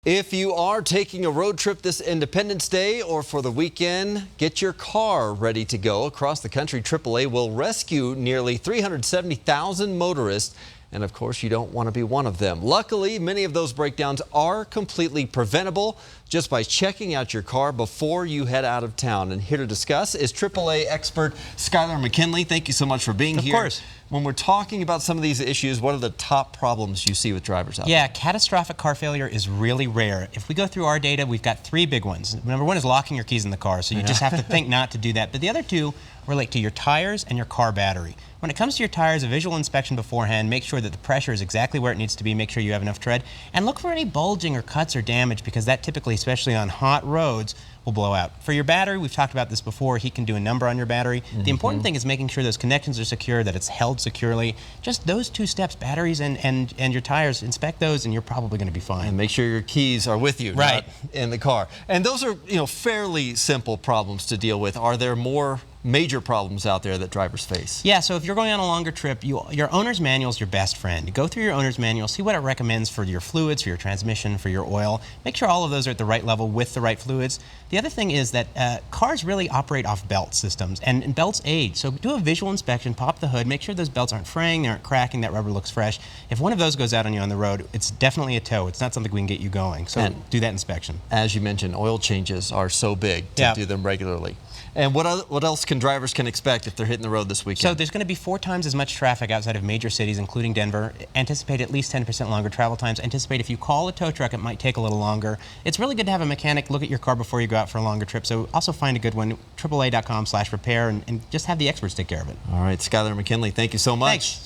If you are taking a road trip this Independence Day or for the weekend, get your car ready to go. Across the country, AAA will rescue nearly 370,000 motorists. And of course, you don't want to be one of them. Luckily, many of those breakdowns are completely preventable just by checking out your car before you head out of town. And here to discuss is AAA expert Skylar McKinley. Thank you so much for being here. Of course. When we're talking about some of these issues, what are the top problems you see with drivers out there? Yeah, catastrophic car failure is really rare. If we go through our data, we've got three big ones. Number one is locking your keys in the car, so you just have to think not to do that. But the other two relate to your tires and your car battery. When it comes to your tires, a visual inspection beforehand, make sure that the pressure is exactly where it needs to be, make sure you have enough tread, and look for any bulging or cuts or damage, because that typically, especially on hot roads, will blow out. For your battery, we've talked about this before, heat can do a number on your battery. The important thing is making sure those connections are secure, that it's held securely. Just those two steps, batteries and your tires, inspect those and you're probably going to be fine. And make sure your keys are with you, right, not in the car. And those are, fairly simple problems to deal with. Are there more major problems out there that drivers face? Yeah, so if you're going on a longer trip, your owner's manual is your best friend. Go through your owner's manual, see what it recommends for your fluids, for your transmission, for your oil. Make sure all of those are at the right level with the right fluids. The other thing is that cars really operate off belt systems, and belts age. So do a visual inspection, pop the hood, make sure those belts aren't fraying, they aren't cracking, that rubber looks fresh. If one of those goes out on you on the road, it's definitely a tow. It's not something we can get you going. So do that inspection. As you mentioned, oil changes are so big to do them regularly. And what else can drivers expect if they're hitting the road this weekend? So there's going to be 4 times as much traffic outside of major cities, including Denver. Anticipate at least 10% longer travel times. Anticipate if you call a tow truck, it might take a little longer. It's really good to have a mechanic look at your car before you go out for a longer trip. So also find a good one, AAA.com/repair, and just have the experts take care of it. All right, Skylar McKinley, thank you so much. Thanks.